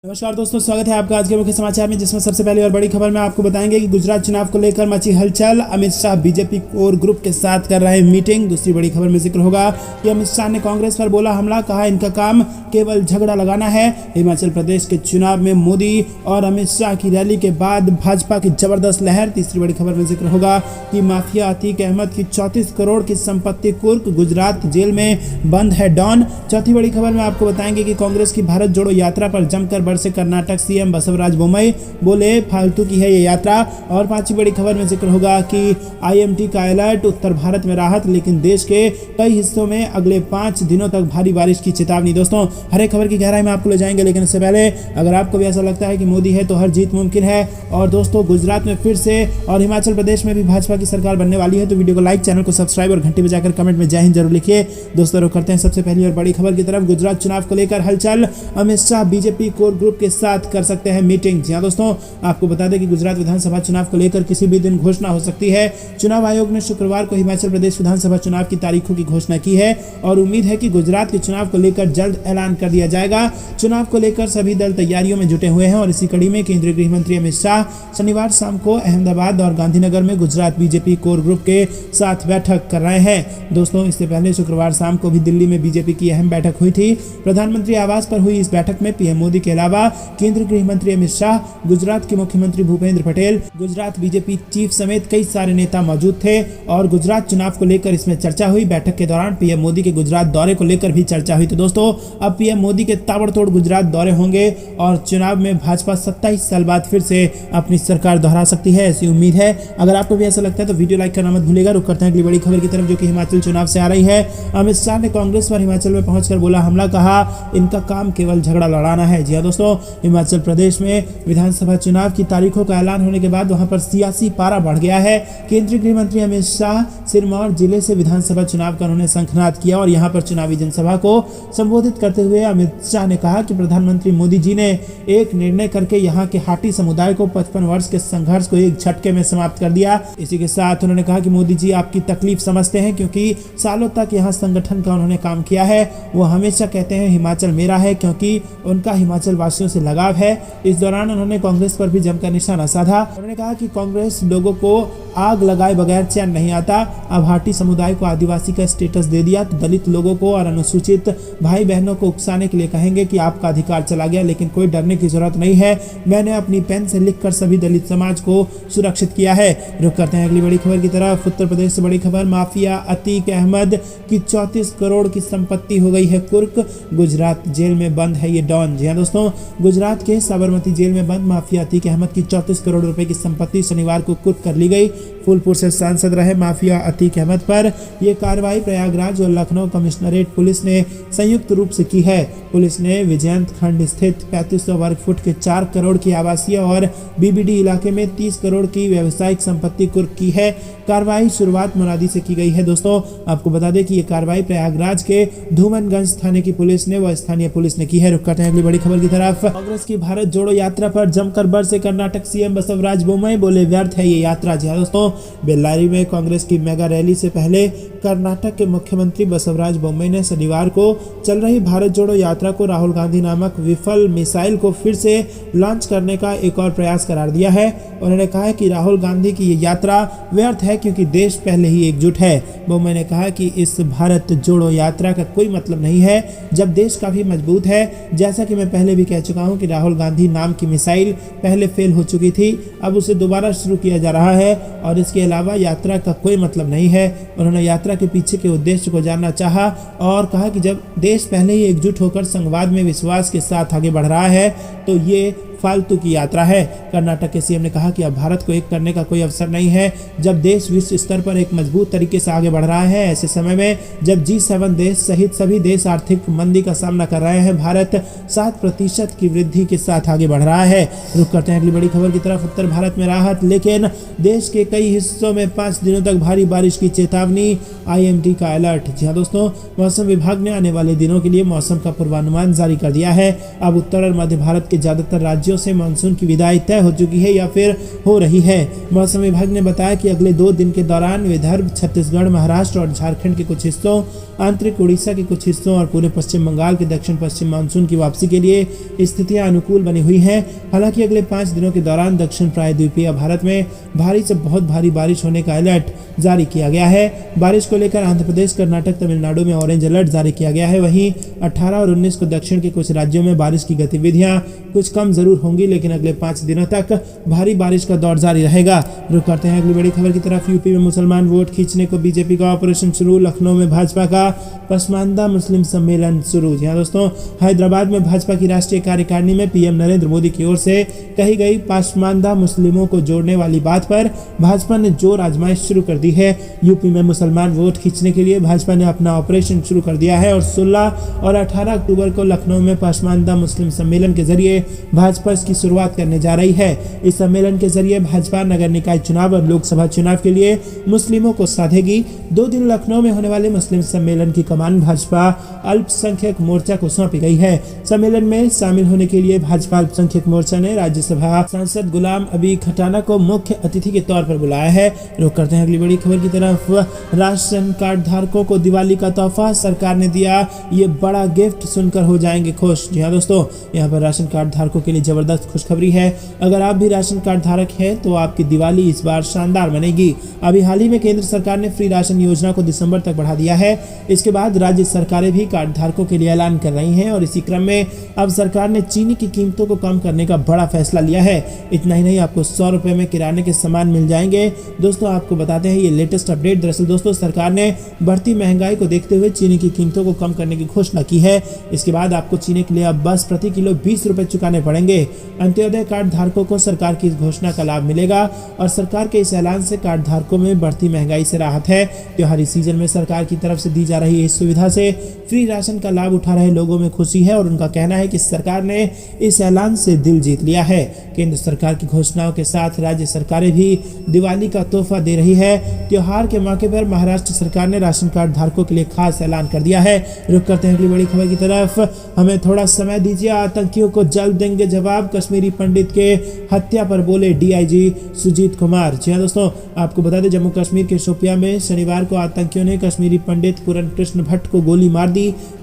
नमस्कार दोस्तों, स्वागत है आपका आज के मुख्य समाचार में, जिसमें सबसे पहले और बड़ी खबर में आपको बताएंगे कि गुजरात चुनाव को लेकर मची हलचल। Amit Shah BJP core group के साथ कर रहे हैं मीटिंग। दूसरी बड़ी खबर में जिक्र होगा कि अमित शाह ने कांग्रेस पर बोला हमला, कहा इनका काम केवल झगड़ा लगाना है। हिमाचल प्रदेश के चुनाव में मोदी और अमित शाह की रैली के बाद भाजपा की जबरदस्त लहर। तीसरी बड़ी खबर में जिक्र होगा कि माफिया अतीक अहमद की 34 करोड़ की संपत्ति कुर्क, गुजरात जेल में बंद है डॉन। चौथी बड़ी खबर में आपको बताएंगे कि कांग्रेस की भारत जोड़ो यात्रा पर जमकर से कर्नाटक सीएम बसवराज बोम्मई, बोले फालतू की है ये यात्रा। और पांचवी बड़ी खबर में जिक्र होगा कि आईएमडी का अलर्ट, उत्तर भारत में राहत लेकिन देश के कई हिस्सों में अगले 5 दिनों तक भारी बारिश की चेतावनी। दोस्तों, हर एक खबर की गहराई में आपको ले जाएंगे, लेकिन इससे पहले अगर आपको भी ऐसा लगता है कि मोदी है तो हर जीत मुमकिन है, और दोस्तों गुजरात में फिर से और हिमाचल प्रदेश में भी भाजपा की सरकार बनने वाली है, तो वीडियो को लाइक, चैनल को सब्सक्राइब और घंटी बजाकर कमेंट में जय हिंद जरूर लिखिए। दोस्तों, रुक करते हैं सबसे पहली और बड़ी खबर की तरफ। गुजरात चुनाव को लेकर हलचल, Amit Shah BJP core group के साथ कर सकते हैं मीटिंग। जी हां दोस्तों, आपको बता दें कि गुजरात विधानसभा चुनाव को लेकर किसी भी दिन घोषणा हो सकती है। चुनाव आयोग ने शुक्रवार को हिमाचल प्रदेश विधानसभा चुनाव की तारीखों की घोषणा की है और उम्मीद है कि गुजरात के चुनाव को लेकर जल्द ऐलान कर दिया जाएगा। चुनाव को लेकर सभी दल तैयारियों में जुटे हुए हैं और इसी कड़ी में केंद्रीय गृह मंत्री अमित शाह शनिवार शाम को अहमदाबाद और गांधीनगर में गुजरात बीजेपी कोर ग्रुप के साथ बैठक कर रहे हैं। दोस्तों, इससे पहले शुक्रवार शाम को भी दिल्ली में बीजेपी की अहम बैठक हुई थी। प्रधानमंत्री आवास पर हुई इस बैठक में पीएम मोदी के अलावा केंद्रीय गृह मंत्री अमित शाह, गुजरात के मुख्यमंत्री भूपेंद्र पटेल, गुजरात बीजेपी चीफ समेत कई सारे नेता मौजूद थे और गुजरात चुनाव को लेकर इसमें चर्चा हुई। बैठक के दौरान पीएम मोदी के गुजरात दौरे को लेकर भी चर्चा हुई। तो दोस्तों, अब पीएम मोदी के ताबड़तोड़ गुजरात दौरे होंगे और चुनाव में भाजपा 27 साल बाद फिर से अपनी सरकार दोहरा सकती है, ऐसी उम्मीद है। अगर आपको भी ऐसा लगता है तो वीडियो लाइक करना मत भूलिएगा। रुक करते हैं अगली बड़ी खबर की तरफ, जो कि हिमाचल चुनाव से आ रही है। अमित शाह ने कांग्रेस पर हिमाचल में पहुंचकर बोला हमला, कहा इनका काम केवल झगड़ा लड़ाना है। जी हां दोस्तों, हिमाचल प्रदेश में विधानसभा चुनाव की तारीखों का ऐलान होने के बाद वहां पर सियासी पारा बढ़ गया है। केंद्रीय गृह मंत्री अमित शाह सिरमौर जिले से विधानसभा चुनाव का उन्होंने शंखनाद किया और यहां पर चुनावी जनसभा को संबोधित करते हुए अमित शाह ने कहा कि प्रधानमंत्री मोदी जी ने एक निर्णय करके यहां के हाटी समुदाय को 55 वर्ष के संघर्ष को एक झटके में समाप्त कर दिया। इसी के साथ उन्होंने कहा कि मोदी जी आपकी तकलीफ समझते हैं, क्योंकि सालों तक यहाँ संगठन का उन्होंने काम किया है। वो हमेशा कहते हैं हिमाचल मेरा है, क्योंकि उनका हिमाचल वासियों से लगाव है। इस दौरान उन्होंने कांग्रेस पर भी जमकर निशाना साधा। उन्होंने कहा कि कांग्रेस लोगों को आग लगाए बगैर चैन नहीं आता। अब हाटी समुदाय को आदिवासी का स्टेटस दे दिया तो दलित लोगों को और अनुसूचित भाई बहनों को उकसाने के लिए कहेंगे कि आपका अधिकार चला गया, लेकिन कोई डरने की जरूरत नहीं है। मैंने अपनी पेन से लिखकर सभी दलित समाज को सुरक्षित किया है। रुक करते हैं अगली बड़ी खबर की तरफ। उत्तर प्रदेश से बड़ी खबर, माफिया अतीक अहमद की 34 करोड़ की संपत्ति हो गई है कुर्क, गुजरात जेल में बंद है ये डॉन। जी हाँ दोस्तों, गुजरात के साबरमती जेल में बंद माफिया अतीक अहमद की 34 करोड़ रुपए की संपत्ति शनिवार को कुर्क कर ली गई। फूलपुर से सांसद रहे माफिया अतीक अहमद पर यह कार्रवाई प्रयागराज और लखनऊ कमिश्नरेट पुलिस ने संयुक्त रूप से की है। पुलिस ने विजयंत खंड स्थित 3500 वर्ग फुट के 4 करोड़ की आवासीय और बीबीडी इलाके में 30 करोड़ की व्यावसायिक संपत्ति कुर्क की है। कार्रवाई शुरुआत मुरादी से की गई है। दोस्तों, आपको बता दें कि यह कार्रवाई प्रयागराज के धूमनगंज थाने की पुलिस ने व स्थानीय पुलिस ने की है। रुक करते हैं अगली बड़ी खबर की तरफ। कांग्रेस की भारत जोड़ो यात्रा पर जमकर बरसे कर्नाटक सीएम बसवराज बोम्मई, बोले व्यर्थ है ये यात्रा। जी हाँ दोस्तों, बेल्लारी में कांग्रेस की मेगा रैली से पहले कर्नाटक के मुख्यमंत्री बसवराज बोम्मई ने शनिवार को चल रही भारत जोड़ो यात्रा को राहुल गांधी नामक विफल मिसाइल को फिर से लॉन्च करने का एक और प्रयास करार दिया है। उन्होंने कहा है कि राहुल गांधी की ये यात्रा व्यर्थ है, क्योंकि देश पहले ही एकजुट है। बोम्मई ने कहा कि इस भारत जोड़ो यात्रा का कोई मतलब नहीं है जब देश काफी मजबूत है। जैसा कि मैं पहले भी कह चुका हूं कि राहुल गांधी नाम की मिसाइल पहले फेल हो चुकी थी, अब उसे दोबारा शुरू किया जा रहा है और इसके अलावा यात्रा का कोई मतलब नहीं है। उन्होंने यात्रा के पीछे के उद्देश्य को जानना चाहा और कहा कि जब देश पहले ही एकजुट होकर संवाद में विश्वास के साथ आगे बढ़ रहा है तो ये फालतू की यात्रा है। कर्नाटक के सीएम ने कहा कि अब भारत को एक करने का कोई अवसर नहीं है। जब देश विश्व स्तर पर एक मजबूत तरीके से आगे बढ़ रहा है, ऐसे समय में जब G7 देश सहित सभी देश आर्थिक मंदी का सामना कर रहे हैं, भारत 7% की वृद्धि के साथ आगे बढ़ रहा है। रुक करते हैं अगली बड़ी खबर की तरफ। उत्तर भारत में राहत, लेकिन देश के कई हिस्सों में 5 दिनों तक भारी बारिश की चेतावनी, आईएमडी का अलर्ट। जी हाँ दोस्तों, मौसम विभाग ने आने वाले दिनों के लिए मौसम का पूर्वानुमान जारी कर दिया है। अब उत्तर और मध्य भारत के ज्यादातर राज्यों राज्यों से मानसून की विदाई तय हो चुकी है या फिर हो रही है। मौसम विभाग ने बताया कि अगले 2 दिन के दौरान विदर्भ, छत्तीसगढ़, महाराष्ट्र और झारखंड के कुछ हिस्सों, आंतरिक उड़ीसा के कुछ हिस्सों और पूरे पश्चिम बंगाल के दक्षिण पश्चिम मानसून की वापसी के लिए स्थितियां अनुकूल बनी हुई हैं। हालांकि अगले 5 दिनों के दौरान दक्षिण प्रायद्वीपीय भारत में भारी से बहुत भारी बारिश होने का अलर्ट जारी किया गया है। बारिश को लेकर आंध्र प्रदेश, कर्नाटक, तमिलनाडु में ऑरेंज अलर्ट जारी किया गया है। वहीं 18 और 19 को दक्षिण के कुछ राज्यों में बारिश की गतिविधियां कुछ कम जरूर होंगी, लेकिन अगले 5 दिनों तक भारी बारिश का दौर जारी रहेगा। रुक करते हैं अगली बड़ी खबर की तरफ। यूपी में मुसलमान वोट खींचने को बीजेपी का ऑपरेशन शुरू। लखनऊ में भाजपा का पसमानदा मुस्लिम सम्मेलन शुरू। जी हाँ दोस्तों, हैदराबाद में भाजपा की राष्ट्रीय कार्यकारिणी में पीएम नरेंद्र मोदी की ओर से कही गई पसमानदा मुस्लिमों को जोड़ने वाली बात पर भाजपा ने जोर आजमाइश शुरू कर दी है। यूपी में मुसलमान वोट खींचने के लिए भाजपा ने अपना ऑपरेशन शुरू कर दिया है और 16 और 18 अक्टूबर को लखनऊ में पसमानदा मुस्लिम सम्मेलन के जरिए भाजपा इसकी शुरुआत करने जा रही है। इस सम्मेलन के जरिए भाजपा नगर निकाय चुनाव और लोकसभा चुनाव के लिए मुस्लिमों को साधेगी। 2 दिन लखनऊ में होने वाले मुस्लिम सम्मेलन की कमान भाजपा अल्पसंख्यक मोर्चा को सौंपी गई है। सम्मेलन में शामिल होने के लिए भाजपा अल्पसंख्यक मोर्चा ने राज्यसभा सांसद गुलाम नबी खटाना को मुख्य अतिथि के तौर पर बुलाया है। रुक करते हैं अगली बड़ी खबर की तरफ। राशन कार्ड धारकों को दिवाली का तोहफा सरकार ने दिया, ये बड़ा गिफ्ट सुनकर हो जाएंगे खुश। जी हाँ दोस्तों, यहाँ पर राशन कार्ड धारकों के लिए जबरदस्त खुशखबरी है। अगर आप भी राशन कार्ड धारक हैं तो आपकी दिवाली इस बार शानदार बनेगी। अभी हाल ही में केंद्र सरकार ने फ्री राशन योजना को दिसंबर तक बढ़ा दिया है। इसके बाद राज्य सरकारें भी कार्ड धारकों के लिए ऐलान कर रही हैं और इसी क्रम में अब सरकार ने चीनी की कीमतों को कम करने का बड़ा फैसला लिया है। इतना ही नहीं, आपको 100 रुपए में किराने के सामान मिल जाएंगे। दोस्तों आपको बताते हैं ये लेटेस्ट अपडेट। दरअसल दोस्तों, सरकार ने बढ़ती महंगाई को देखते हुए चीनी की कीमतों को कम करने की घोषणा की है। इसके बाद आपको चीनी के लिए अब बस प्रति किलो 20 रुपए चुकाने पड़ेंगे। अंत्योदय कार्ड धारकों को सरकार की इस घोषणा का लाभ मिलेगा और सरकार के इस ऐलान से कार्ड धारकों में बढ़ती महंगाई से राहत है। त्योहारी सीजन में सरकार की तरफ से दी जा रही इस सुविधा से फ्री राशन का लाभ उठा रहे लोगों में खुशी है और उनका कहना है कि सरकार ने इस ऐलान से दिल जीत लिया है। केंद्र सरकार की घोषणाओं के साथ राज्य सरकारें भी दिवाली का तोहफा दे रही है। त्योहार के मौके पर महाराष्ट्र सरकार ने राशन कार्ड धारकों के लिए खास ऐलान कर दिया है। रुक करते हैं अगली बड़ी खबर की तरफ। हमें थोड़ा समय दीजिए, आतंकियों को जल्द देंगे जवाब, कश्मीरी पंडित के हत्या पर बोले डीआईजी सुजीत कुमार। जी हाँ दोस्तों, आपको बता दें जम्मू कश्मीर के शोपियां में शनिवार को आतंकियों ने कश्मीरी पंडित पूरन कृष्ण भट्ट को गोली मार दी।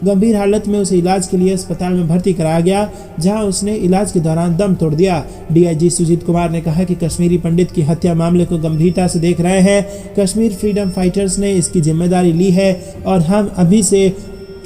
गंभीर हालत में उसे इलाज के लिए अस्पताल में भर्ती कराया गया, जहां उसने इलाज के दौरान दम तोड़ दिया। डीआईजी सुजीत कुमार ने कहा कि कश्मीरी पंडित की हत्या मामले को गंभीरता से देख रहे हैं। कश्मीर फ्रीडम फाइटर्स ने इसकी जिम्मेदारी ली है और हम अभी से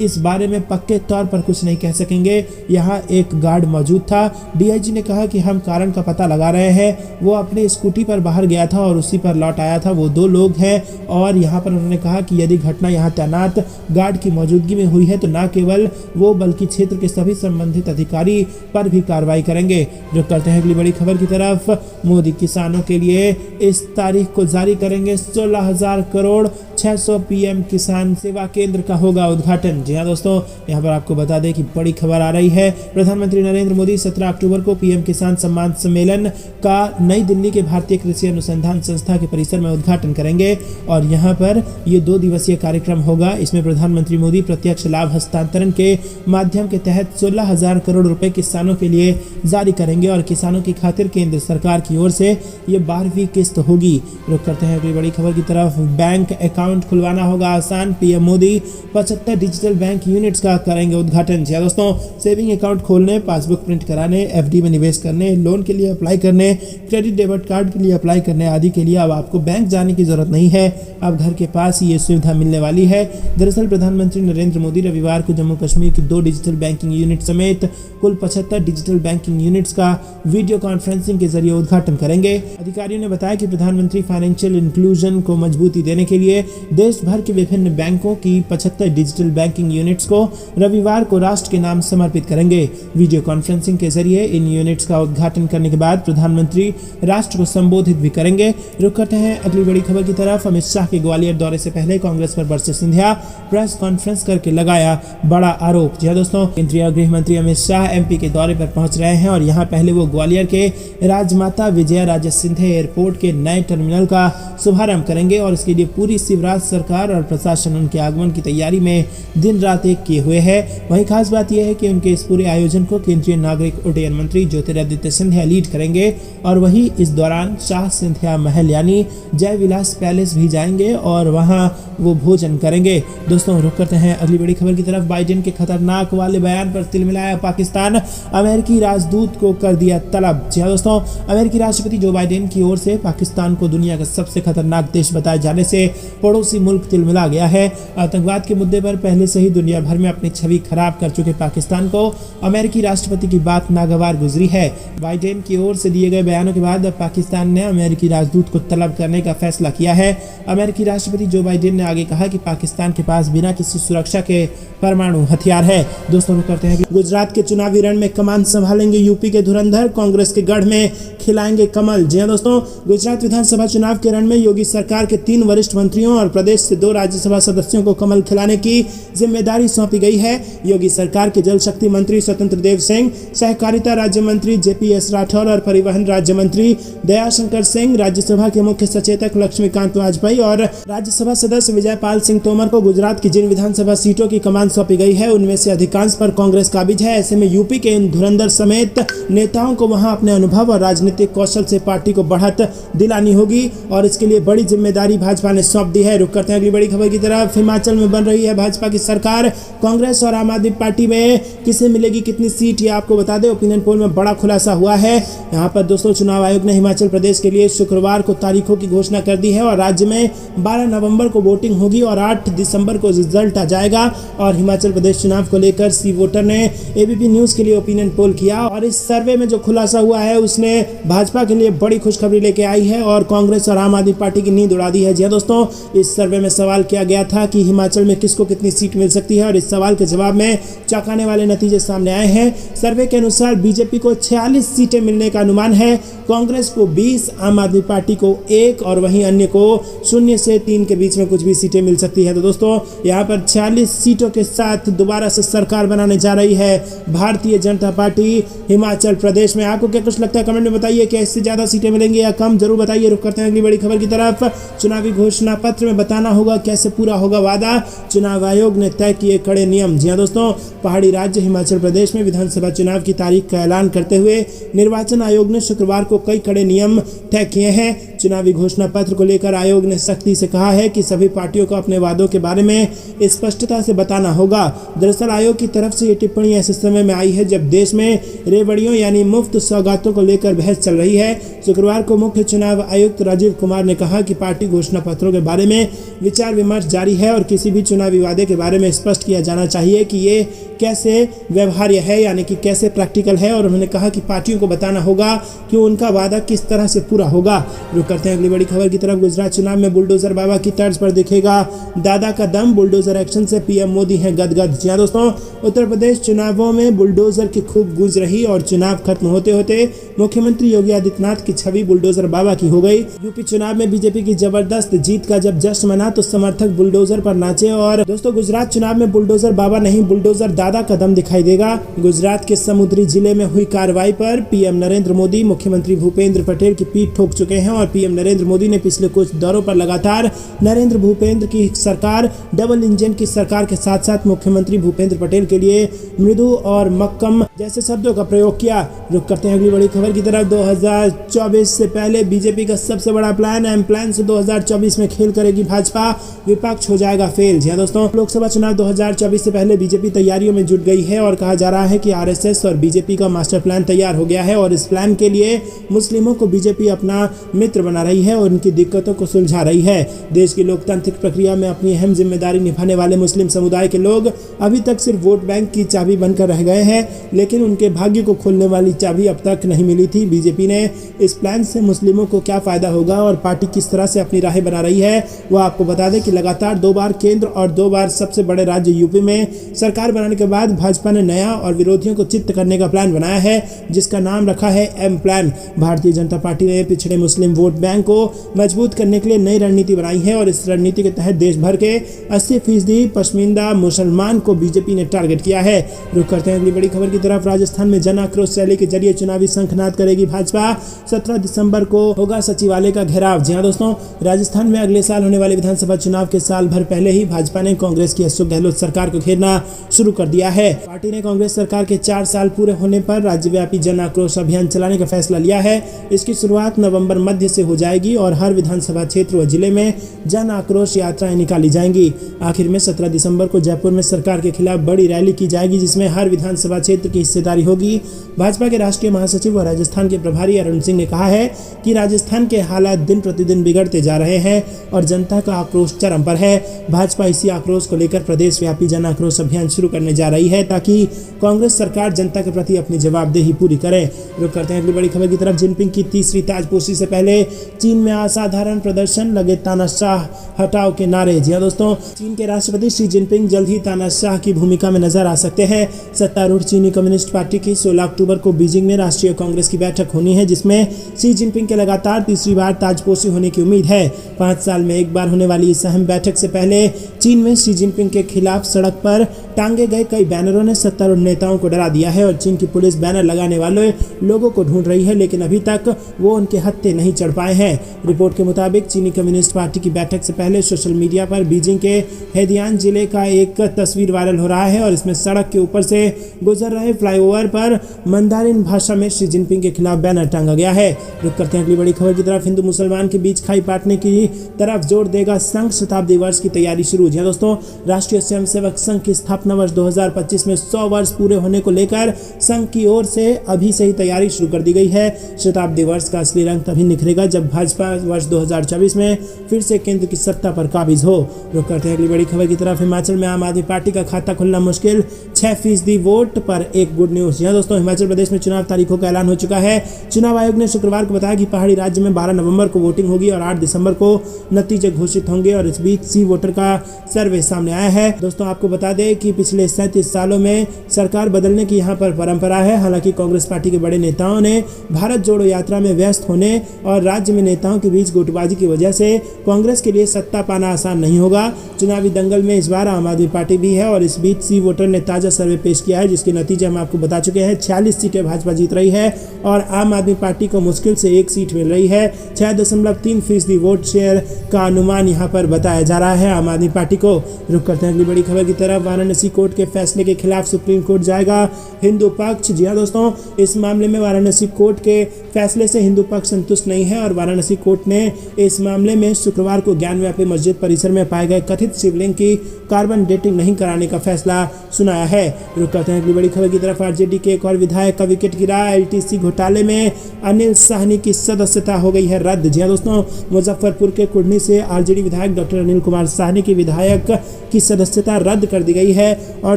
इस बारे में पक्के तौर पर कुछ नहीं कह सकेंगे। यहाँ एक गार्ड मौजूद था। डीआईजी ने कहा कि हम कारण का पता लगा रहे हैं। वो अपने स्कूटी पर बाहर गया था और उसी पर लौट आया था। वो 2 लोग हैं और यहाँ पर उन्होंने कहा कि यदि घटना यहाँ तैनात गार्ड की मौजूदगी में हुई है तो न केवल वो बल्कि क्षेत्र के सभी संबंधित अधिकारी पर भी कार्रवाई करेंगे। जो करते हैं अगली बड़ी खबर की तरफ। मोदी किसानों के लिए इस तारीख को जारी करेंगे 16,000 करोड़ 600 पीएम किसान सेवा केंद्र का होगा उद्घाटन। जी हाँ दोस्तों, यहाँ पर आपको बता दें कि बड़ी खबर आ रही है। प्रधानमंत्री नरेंद्र मोदी 17 अक्टूबर को पीएम किसान सम्मान सम्मेलन का नई दिल्ली के भारतीय कृषि अनुसंधान संस्था के परिसर में उद्घाटन करेंगे और यहाँ पर ये 2 दिवसीय कार्यक्रम होगा। इसमें प्रधानमंत्री मोदी प्रत्यक्ष लाभ हस्तांतरण के माध्यम के तहत 16,000 करोड़ रुपए किसानों के लिए जारी करेंगे और किसानों की खातिर केंद्र सरकार की ओर से ये 12वीं किस्त होगी। रुक करते हैं अगली बड़ी खबर की तरफ। बैंक अकाउंट खुलवाना होगा आसान, PM Modi 75 digital bank units का करेंगे उद्घाटन। जी दोस्तों, सेविंग अकाउंट खोलने, पासबुक प्रिंट कराने, एफडी में निवेश करने, लोन के लिए अप्लाई करने, क्रेडिट डेबिट कार्ड के लिए अप्लाई करने आदि के लिए अब आपको बैंक जाने की जरूरत नहीं है। अब घर के पास ही ये सुविधा मिलने वाली है। दरअसल प्रधानमंत्री नरेंद्र मोदी रविवार को जम्मू कश्मीर की 2 डिजिटल बैंकिंग यूनिट समेत कुल 75 डिजिटल बैंकिंग यूनिट्स का वीडियो कॉन्फ्रेंसिंग के जरिए उद्घाटन करेंगे। अधिकारियों ने बताया कि प्रधानमंत्री फाइनेंशियल इंक्लूजन को मजबूती देने के लिए देश भर के विभिन्न बैंकों की 75 डिजिटल बैंकिंग यूनिट्स को रविवार को राष्ट्र के नाम समर्पित करेंगे। वीडियो कॉन्फ्रेंसिंग के जरिए इन यूनिट्स का उद्घाटन करने के बाद प्रधानमंत्री राष्ट्र को संबोधित भी करेंगे। रुक करते हैं अगली बड़ी खबर की तरफ। अमित शाह के ग्वालियर दौरे से पहले कांग्रेस पर बरसे सिंधिया, प्रेस कॉन्फ्रेंस करके लगाया बड़ा आरोप। जी दोस्तों, केंद्रीय गृह मंत्री अमित शाह एमपी के दौरे पर पहुंच रहे हैं और यहाँ पहले वो ग्वालियर के राजमाता विजया राजे सिंधिया एयरपोर्ट के नए टर्मिनल का शुभारंभ करेंगे और इसके लिए पूरी शिवराज गुजरात सरकार और प्रशासन उनके आगमन की तैयारी में दिन रात एक किए हुए है। वहीं खास बात यह है कि उनके इस पूरे आयोजन को केंद्रीय नागरिक उड्डयन मंत्री ज्योतिरादित्य सिंधिया लीड करेंगे और वही इस दौरान शाह सिंधिया महल यानी जय विलास पैलेस भी जाएंगे और वहां वो भोजन करेंगे। दोस्तों रुक करते हैं अगली बड़ी खबर की तरफ। बाइडेन के खतरनाक वाले बयान पर तिलमिलाया पाकिस्तान, अमेरिकी राजदूत को कर दिया तलब। जी हाँ दोस्तों, अमेरिकी राष्ट्रपति जो बाइडेन की ओर से पाकिस्तान को दुनिया का सबसे खतरनाक देश बताए जाने से पड़ोसी मुल्क तिलमिला गया है। आतंकवाद के मुद्दे पर पहले से ही दुनिया भर में अपनी छवि खराब कर चुके पाकिस्तान को अमेरिकी राष्ट्रपति की बात नागवार गुजरी है। बाइडेन की ओर से दिए गए बयानों के बाद पाकिस्तान ने अमेरिकी राजदूत को तलब करने का फैसला किया है। अमेरिकी राष्ट्रपति जो बाइडेन ने आगे कहा कि पाकिस्तान के पास बिना किसी सुरक्षा के परमाणु हथियार है। दोस्तों करते हैं गुजरात के चुनावी रण में कमान संभालेंगे यूपी के धुरंधर, कांग्रेस के गढ़ में खिलाएंगे कमल। जी हां दोस्तों, गुजरात विधानसभा चुनाव के रण में योगी सरकार के 3 वरिष्ठ मंत्रियों और प्रदेश से 2 राज्यसभा सदस्यों को कमल खिलाने की जिम्मेदारी सौंपी गई है। योगी सरकार के जल शक्ति मंत्री स्वतंत्र देव सिंह, सहकारिता राज्य मंत्री JPS राठौर और परिवहन राज्य मंत्री दयाशंकर सिंह, राज्यसभा के मुख्य सचेतक लक्ष्मीकांत वाजपेयी और राज्यसभा सदस्य विजयपाल सिंह तोमर को गुजरात की जिन विधानसभा सीटों की कमान सौंपी गई है उनमें से अधिकांश पर कांग्रेस काबिज है। ऐसे में यूपी के इन धुरंधर समेत नेताओं को वहां अपने अनुभव और राजनीतिक कौशल से पार्टी को बढ़त दिलानी होगी और इसके लिए बड़ी जिम्मेदारी भाजपा ने सौंप दी है। रुक करते हैं अगली बड़ी खबर की तरफ। हिमाचल में बन रही है भाजपा की सरकार, कांग्रेस और आम आदमी पार्टी में किसे मिलेगी कितनी सीट, ये आपको बता दें। ओपिनियन पोल में बड़ा खुलासा हुआ है। यहाँ पर दोस्तों चुनाव आयोग ने हिमाचल प्रदेश के लिए शुक्रवार को तारीखों की घोषणा कर दी है और राज्य में 12 नवंबर को वोटिंग होगी और 8 दिसंबर को रिजल्ट आ जाएगा। और हिमाचल प्रदेश चुनाव को लेकर सी वोटर ने एबीपी न्यूज के लिए ओपिनियन पोल किया और इस सर्वे में जो खुलासा हुआ है उसने भाजपा के लिए बड़ी खुशखबरी लेके आई है और कांग्रेस और आम आदमी पार्टी की नींद उड़ा दी है। जी हां दोस्तों, इस सर्वे में सवाल किया गया था कि हिमाचल में किसको कितनी सीट मिल सकती है और इस सवाल के जवाब में चौंकाने वाले नतीजे सामने आए हैं। सर्वे के अनुसार बीजेपी को 46 सीटें मिलने का अनुमान है, कांग्रेस को 20, आम आदमी पार्टी को 1 और वहीं अन्य को 0 से 3 के बीच में कुछ भी सीटें मिल सकती है। तो दोस्तों यहाँ पर 46 सीटों के साथ दोबारा से सरकार बनाने जा रही है भारतीय जनता पार्टी हिमाचल प्रदेश में। आपको क्या कुछ लगता है कमेंट में बताइए कि इससे ज्यादा सीटें मिलेंगी या कम, जरूर बताइए। रुक करते हैं अगली बड़ी खबर की तरफ। चुनावी घोषणा पत्र में बताना होगा कैसे पूरा होगा वादा, चुनाव आयोग ने तय किए कड़े नियम। जी हां दोस्तों, पहाड़ी राज्य हिमाचल प्रदेश में विधानसभा चुनाव की तारीख का ऐलान करते हुए निर्वाचन आयोग ने शुक्रवार को कई कड़े नियम तय किए हैं। चुनावी घोषणा पत्र को लेकर आयोग ने सख्ती से कहा है कि सभी पार्टियों को अपने वादों के बारे में स्पष्टता से बताना होगा। दरअसल आयोग की तरफ से ये टिप्पणी ऐसे समय में आई है जब देश में रेवड़ियों यानी मुफ्त सौगातों को लेकर बहस चल रही है। शुक्रवार को मुख्य चुनाव आयुक्त राजीव कुमार ने कहा कि पार्टी घोषणा पत्रों के बारे में विचार विमर्श जारी है और किसी भी चुनावी वादे के बारे में स्पष्ट किया जाना चाहिए कि ये कैसे व्यवहार्य है यानी कि कैसे प्रैक्टिकल है। और उन्होंने कहा कि पार्टियों को बताना होगा कि उनका वादा किस तरह से पूरा होगा। रुक करते हैं अगली बड़ी खबर की तरफ। गुजरात चुनाव में बुलडोजर बाबा की तर्ज पर दिखेगा दादा का दम, बुलडोजर एक्शन से पीएम मोदी हैं गदगद। जी हां दोस्तों, उत्तर प्रदेश चुनावों में बुलडोजर की खूब गूंज रही और चुनाव खत्म होते होते मुख्यमंत्री योगी आदित्यनाथ की छवि बुलडोजर बाबा की हो गई। यूपी चुनाव में बीजेपी की जबरदस्त जीत का जब जश्न मना तो समर्थक बुलडोजर पर नाचे। और दोस्तों गुजरात चुनाव में बुलडोजर बाबा नहीं बुलडोजर दादा का दम दिखाई देगा। गुजरात के समुद्री जिले में हुई कार्रवाई पर पीएम नरेंद्र मोदी मुख्यमंत्री भूपेंद्र पटेल की पीठ ठोक चुके हैं और पीएम नरेंद्र मोदी ने पिछले कुछ दौरों पर लगातार नरेंद्र भूपेंद्र की सरकार डबल इंजन की सरकार के साथ साथ मुख्यमंत्री भूपेंद्र पटेल के लिए मृदु और मक्कम जैसे शब्दों का प्रयोग किया। रुक करते हैं अगली बड़ी खबर की तरफ। 2024 से पहले बीजेपी का सबसे बड़ा प्लान एम प्लान से 2024 में खेल करेगी भाजपा, विपक्ष हो जाएगा फेल। जी हां दोस्तों, लोकसभा चुनाव 2024 से पहले बीजेपी तैयारियों में जुट गई है और कहा जा रहा है कि आरएसएस और बीजेपी का मास्टर प्लान तैयार हो गया है और इस प्लान के लिए मुस्लिमों को बीजेपी अपना मित्र बना रही है और उनकी दिक्कतों को सुलझा रही है। देश की लोकतांत्रिक प्रक्रिया में अपनी अहम जिम्मेदारी निभाने वाले मुस्लिम समुदाय के लोग अभी तक सिर्फ वोट बैंक की चाबी बनकर रह गए हैं, लेकिन उनके भाग्य को खोलने वाली चाबी अब तक नहीं मिली थी। बीजेपी ने इस प्लान से मुस्लिमों को क्या फायदा होगा और पार्टी किस तरह से अपनी राहें बना रही है वो आपको बता दें कि लगातार 2 बार केंद्र और 2 बार सबसे बड़े राज्य यूपी में सरकार बनाने के बाद भाजपा ने नया और विरोधियों को चित्त करने का प्लान बनाया है, जिसका नाम रखा है M plan. Bharatiya Janata party ने पिछड़े मुस्लिम वोट बैंक को मजबूत करने के लिए नई रणनीति बनाई है और इस रणनीति के तहत देश भर के 80% पश्मीदा मुसलमान को बीजेपी ने टारगेट किया है। रुक करते हैं अगली बड़ी खबर की तरफ। राजस्थान में जन आक्रोश रैली के जरिए चुनावी शंखनाद करेगी भाजपा। 17 दिसंबर को होगा सचिवालय का घेराव। जी हां दोस्तों, राजस्थान में अगले साल होने वाले विधानसभा चुनाव के साल भर पहले ही भाजपा ने कांग्रेस की अशोक गहलोत सरकार को घेरना शुरू कर दिया है। पार्टी ने कांग्रेस सरकार के 4 साल पूरे होने पर राज्यव्यापी जन आक्रोश अभियान चलाने का फैसला लिया है। इसकी शुरुआत नवंबर मध्य से हो जाएगी और हर विधानसभा क्षेत्र व जिले में जन आक्रोश यात्राएं निकाली जाएंगी। आखिर में 17 दिसंबर को जयपुर में सरकार के खिलाफ बड़ी रैली की जाएगी, जिसमें हर विधानसभा क्षेत्र की हिस्सेदारी होगी। भाजपा के राष्ट्रीय महासचिव व राजस्थान के प्रभारी अरुण सिंह ने कहा है कि राजस्थान के हालात दिन प्रतिदिन बिगड़ते जा रहे हैं और जनता का आक्रोश चरम पर है। भाजपा इसी आक्रोश को लेकर प्रदेश व्यापी जन आक्रोश अभियान शुरू करने जा रही है ताकि कांग्रेस सरकार जनता के प्रति अपनी जवाबदेही पूरी करे। रुक करते हैं अगली बड़ी खबर की तरफ। जिनपिंग की तीसरी ताजपोशी से पहले चीन में असाधारण प्रदर्शन, लगे तानाशाह हटाओ के नारे। जी हां दोस्तों, चीन के राष्ट्रपति शी जिनपिंग जल्द ही तानाशाह की भूमिका में नजर आ सकते हैं। सत्तारूढ़ चीनी कम्युनिस्ट पार्टी की 16 अक्टूबर को बीजिंग में राष्ट्रीय कांग्रेस की बैठक होनी है, जिसमें शी जिनपिंग के लगातार तीसरी बार ताजपोशी होने की उम्मीद है। 5 साल में एक बार होने वाली इस अहम बैठक से पहले चीन में शी जिनपिंग के खिलाफ सड़क पर टांगे गए कई बैनरों ने सत्तारूढ़ नेताओं को डरा दिया है और चीन की पुलिस बैनर लगाने वाले लोगों को ढूंढ रही है, लेकिन अभी तक वो उनके हत्थे नहीं चढ़ पाए हैं। रिपोर्ट के मुताबिक चीनी कम्युनिस्ट पार्टी की बैठक से पहले सोशल मीडिया पर बीजिंग के हेदियान जिले का एक तस्वीर वायरल हो रहा है और इसमें सड़क के ऊपर से गुजर रहे फ्लाईओवर पर मंदारिन भाषा में शी जिनपिंग के खिलाफ बैनर टांगा गया है। रुक करते हैं अगली बड़ी खबर की तरफ। हिंदू मुसलमान के बीच खाई पाटने की तरफ जोर देगा संघ, शताब्दी वर्ष की तैयारी शुरू। जी दोस्तों, राष्ट्रीय स्वयंसेवक संघ की स्थापना वर्ष 2025 में 100 वर्ष पूरे होने को लेकर संघ की ओर से अभी से ही तैयारी शुरू कर दी गई है। शताब्दी वर्ष का असली रंग तभी निखरेगा जब भाजपा वर्ष 2024 में फिर से केंद्र की सत्ता पर काबिज हो। रुक करते हैं अगली बड़ी खबर की तरफ। हिमाचल में आम आदमी पार्टी का खाता खुलना मुश्किल, 6% वोट पर एक गुड न्यूज। यहाँ दोस्तों, हिमाचल प्रदेश में चुनाव तारीखों का ऐलान हो चुका है। चुनाव आयोग ने शुक्रवार को बताया कि पहाड़ी राज्य में 12 नवंबर को वोटिंग होगी और 8 दिसंबर को नतीजे घोषित होंगे और इस बीच सी वोटर का सर्वे सामने आया है। दोस्तों, आपको बता दें कि पिछले 37 सालों में सरकार बदलने की यहाँ पर परंपरा है। हालांकि कांग्रेस पार्टी के बड़े नेताओं ने भारत जोड़ो यात्रा में व्यस्त होने और राज्य में नेताओं के बीच गुटबाजी की वजह से कांग्रेस के लिए सत्ता पाना आसान नहीं होगा। चुनावी दंगल में इस बार आम आदमी पार्टी भी है और इस बीच सी वोटर ने ताजा सर्वे पेश किया है, जिसके नतीजे हम आपको बता चुके हैं। 46 सीटें भाजपा जीत रही है और आम आदमी पार्टी को मुश्किल से 1 सीट मिल रही है। 6.3% वोट शेयर का अनुमान यहाँ पर बताया जा रहा है आम आदमी पार्टी को। रुक करते हैं अगली बड़ी खबर की तरफ। वाराणसी कोर्ट के फैसले के खिलाफ सुप्रीम कोर्ट जाएगा हिंदू पक्ष। जी हाँ दोस्तों, इस मामले में वाराणसी कोर्ट के फैसले से हिंदू पक्ष संतुष्ट नहीं है और वाराणसी कोर्ट ने इस मामले में शुक्रवार को ज्ञानव्यापी मस्जिद परिसर में पाए गए कथित शिवलिंग की कार्बन डेटिंग नहीं कराने का फैसला सुनाया है। रुक करते हैं अगली बड़ी खबर की तरफ। आरजेडी के एक और विधायक का विकेट गिरा। एलटीसी घोटाले में अनिल साहनी की सदस्यता हो गई है रद्द। जी हाँ दोस्तों, मुजफ्फरपुर के कुढ़नी से आरजेडी विधायक डॉक्टर अनिल कुमार साहनी की विधायक की सदस्यता रद्द कर दी गई है और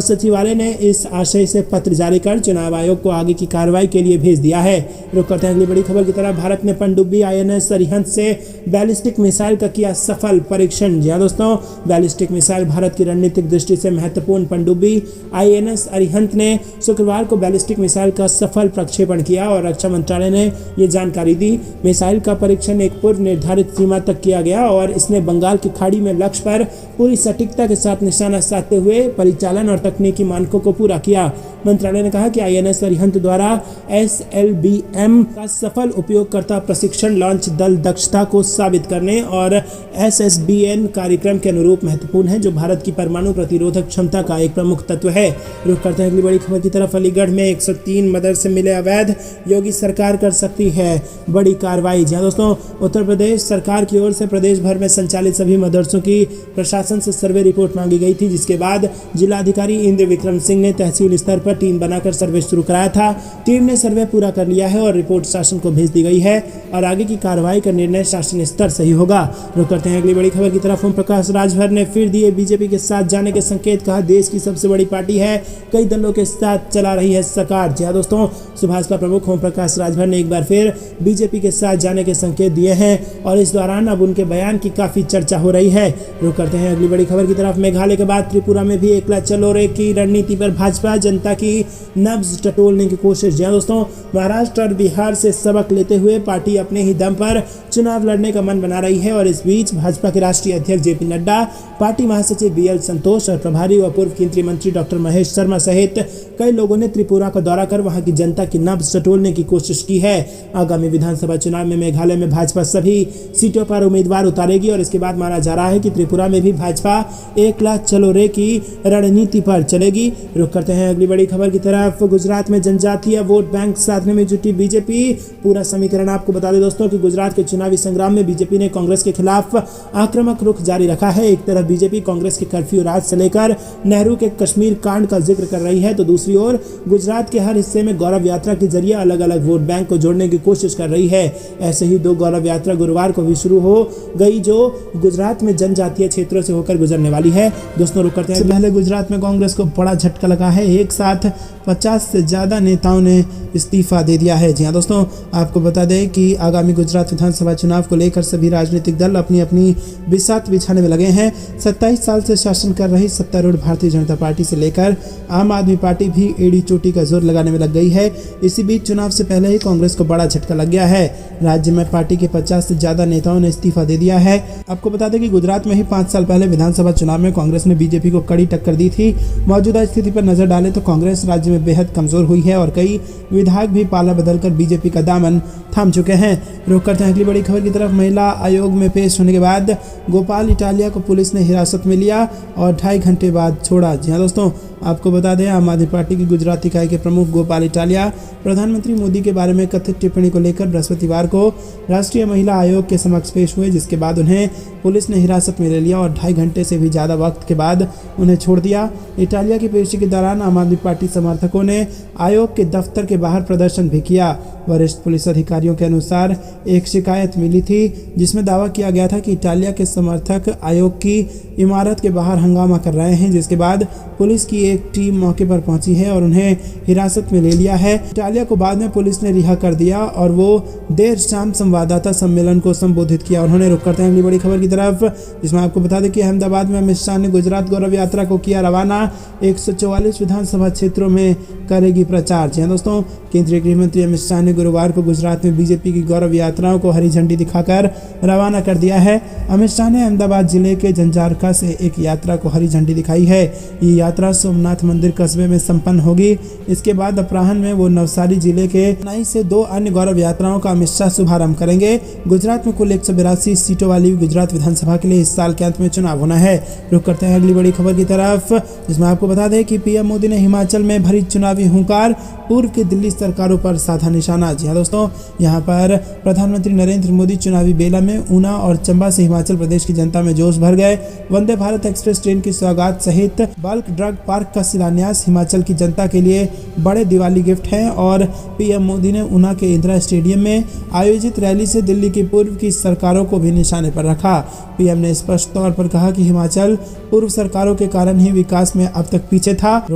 सचिवालय ने इस आशय से पत्र जारी कर चुनाव आयोग को आगे की कार्रवाई के लिए भेज दिया है। रुक करते हैं अगली बड़ी खबर की तरफ। भारत ने पनडुब्बी आईएनएस अरिहंत से बैलिस्टिक मिसाइल का किया सफल परीक्षण। जी हाँ दोस्तों, बैलिस्टिक मिसाइल भारत की रणनीतिक दृष्टि से महत्वपूर्ण पनडुब्बी आईएनएस अरिहंत ने शुक्रवार को बैलिस्टिक मिसाइल का सफल प्रक्षेपण किया और रक्षा मंत्रालय ने ये जानकारी दी। मिसाइल का परीक्षण एक पूर्व निर्धारित सीमा तक किया गया और इसने बंगाल की खाड़ी में लक्ष्य पर पूरी सटीकता के साथ निशाना साधते हुए परिचालन और तकनीकी मानकों को पूरा किया। मंत्रालय ने कहा कि आईएनएस अरिहंत द्वारा एसएलबीएम का सफल उपयोगकर्ता प्रशिक्षण लॉन्च दल दक्षता को साबित करने और एसएसबीएन कार्यक्रम के अनुरूप महत्वपूर्ण है, जो भारत की परमाणु प्रतिरोधक क्षमता का एक प्रमुख तत्व है। रुक करते हैं अगली बड़ी खबर की तरफ। अलीगढ़ में 103 मदरसे मिले अवैध, योगी सरकार कर सकती है बड़ी कार्रवाई। जी दोस्तों, उत्तर प्रदेश सरकार की ओर से प्रदेश भर में संचालित सभी मदरसों की प्रशासन से सर्वे रिपोर्ट मांगी गई थी, जिसके बाद जिलाधिकारी इंद्र विक्रम सिंह ने तहसील स्तर पर पर टीम बनाकर सर्वे शुरू कराया था। टीम ने सर्वे पूरा कर लिया है और रिपोर्ट शासन को भेज दी गई है और आगे की कार्रवाई का निर्णय शासन स्तर से ही होगा। रुक करते हैं अगली बड़ी खबर की तरफ। ओम प्रकाश राजभर ने फिर दिए बीजेपी के साथ जाने के संकेत। कहा देश की सबसे बड़ी पार्टी है, कई दलों के साथ चला रही है सरकार। जी हाँ दोस्तों, भाजपा प्रमुख ओम प्रकाश राजभर ने एक बार फिर बीजेपी के साथ जाने के संकेत दिए हैं और इस दौरान अब उनके बयान की काफी चर्चा हो रही है। रुक करते हैं अगली बड़ी खबर की तरफ। मेघालय के बाद त्रिपुरा में भी एकला चलो रे की रणनीति पर भाजपा जनता की नब्ज टटोलने की कोशिश। जी हाँ दोस्तों, महाराष्ट्र और बिहार से सबक लेते हुए पार्टी अपने ही दम पर चुनाव लड़ने का मन बना रही है और इस बीच भाजपा के राष्ट्रीय अध्यक्ष जेपी नड्डा, पार्टी महासचिव बीएल संतोष और प्रभारी व पूर्व केंद्रीय मंत्री डॉक्टर महेश शर्मा सहित कई लोगों ने त्रिपुरा का दौरा कर वहां की जनता की नब्ज टटोलने की कोशिश की है। आगामी विधानसभा चुनाव में मेघालय में भाजपा सभी सीटों पर उम्मीदवार उतारेगी और इसके बाद माना जा रहा है कि त्रिपुरा में भी भाजपा एकला चलो रे की रणनीति पर चलेगी। रुक करते हैं अगली बड़ी खबर की तरफ। गुजरात में जनजातीय वोट बैंक साधने में जुटी बीजेपी। पूरा समीकरण आपको बता दें दोस्तों कि गुजरात के चुनावी संग्राम में बीजेपी ने कांग्रेस के खिलाफ आक्रामक रुख जारी रखा है। एक तरफ बीजेपी कांग्रेस के कर्फ्यू राज से लेकर नेहरू के कश्मीर कांड का जिक्र कर रही है, तो दूसरी ओर गुजरात के हर हिस्से में गौरव यात्रा के जरिए अलग अलग वोट बैंक को जोड़ने की कोशिश कर रही है। ऐसे ही 2 गौरव यात्रा गुरुवार को भी शुरू हो गई जो गुजरात में जनजातीय क्षेत्रों से होकर गुजरने वाली है। दोस्तों रुक करते हैं। पहले गुजरात में कांग्रेस को बड़ा झटका लगा है। एक साथ 50 से ज्यादा नेताओं ने इस्तीफा दे दिया है। जी हाँ दोस्तों, आपको बता दें कि आगामी गुजरात विधानसभा चुनाव को लेकर सभी राजनीतिक दल अपनी अपनी बिसात बिछाने में लगे हैं। 27 साल से शासन कर रही सत्तारूढ़ भारतीय जनता पार्टी से लेकर आम आदमी पार्टी भी एड़ी चोटी का जोर लगाने में लग गई है। इसी बीच चुनाव से पहले ही कांग्रेस को बड़ा झटका लग गया है। राज्य में पार्टी के 50 से ज्यादा नेताओं ने इस्तीफा दे दिया है। आपको बता दें कि गुजरात में ही 5 साल पहले विधानसभा चुनाव में कांग्रेस ने बीजेपी को कड़ी टक्कर दी थी। मौजूदा स्थिति पर नजर डालें तो कांग्रेस राज्य में बेहद कमजोर हुई है और कई विधायक भी पाला बदलकर बीजेपी का दामन थाम चुके हैं। रुक करते हैं अगली बड़ी खबर की तरफ। महिला आयोग में पेश होने के बाद गोपाल इटालिया को पुलिस ने हिरासत में लिया और 2.5 घंटे बाद छोड़ा। जी हाँ दोस्तों, आपको बता दें आम आदमी पार्टी की गुजरात इकाई के प्रमुख गोपाल इटालिया प्रधानमंत्री मोदी के बारे में कथित टिप्पणी को लेकर बृहस्पतिवार को राष्ट्रीय महिला आयोग के समक्ष पेश हुए, जिसके बाद उन्हें पुलिस ने हिरासत में ले लिया और 2.5 घंटे से भी ज़्यादा वक्त के बाद उन्हें छोड़ दिया। इटालिया की पेशी के दौरान आम आदमी पार्टी समर्थकों ने आयोग के दफ्तर के बाहर प्रदर्शन भी किया। वरिष्ठ पुलिस अधिकारियों के अनुसार एक शिकायत मिली थी जिसमें दावा किया गया था कि इटालिया के समर्थक आयोग की इमारत के बाहर हंगामा कर रहे हैं, जिसके बाद पुलिस की एक टीम मौके पर पहुंची है और उन्हें हिरासत में ले लिया है। इटालिया को बाद में पुलिस ने रिहा कर दिया और वो देर शाम संवाददाता सम्मेलन को संबोधित किया। उन्होंने रुक करते हैं अगली बड़ी खबर की तरफ, जिसमें आपको बता दें कि अहमदाबाद में अमित शाह ने गुजरात गौरव यात्रा को किया रवाना। 144 विधानसभा क्षेत्रों में करेगी प्रचार। जी हाँ दोस्तों, केंद्रीय गृह मंत्री अमित शाह ने गुरुवार को गुजरात में बीजेपी की गौरव यात्राओं को हरी झंडी दिखाकर रवाना कर दिया है। अमित शाह ने अहमदाबाद जिले के जंजारका से एक यात्रा को हरी झंडी दिखाई है। ये यात्रा सोमनाथ मंदिर कस्बे में संपन्न होगी। इसके बाद अपराह्न में वो नवसारी जिले के नाई से 2 अन्य गौरव यात्राओं का अमित शाह शुभारंभ करेंगे। गुजरात में कुल 182 सीटों वाली गुजरात विधानसभा के लिए इस साल के अंत में चुनाव होना है। रुक करते हैं अगली बड़ी खबर की तरफ, जिसमें आपको बता दें कि पीएम मोदी ने हिमाचल में भरी चुनावी हुंकार, पूर्व की दिल्ली सरकारों पर साधा निशाना। जी हाँ दोस्तों, यहाँ पर प्रधानमंत्री नरेंद्र मोदी चुनावी बेला में ऊना और चंबा से हिमाचल प्रदेश की जनता में जोश भर गए। वंदे भारत एक्सप्रेस ट्रेन की सौगात सहित बल्क ड्रग पार्क का शिलान्यास हिमाचल की जनता के लिए बड़े दिवाली गिफ्ट हैं और पीएम मोदी ने ऊना के इंदिरा स्टेडियम में आयोजित रैली से दिल्ली की पूर्व की सरकारों को भी निशाने पर रखा। पीएम ने स्पष्ट तौर पर कहा कि हिमाचल पूर्व सरकारों के कारण ही विकास में अब तक पीछे था।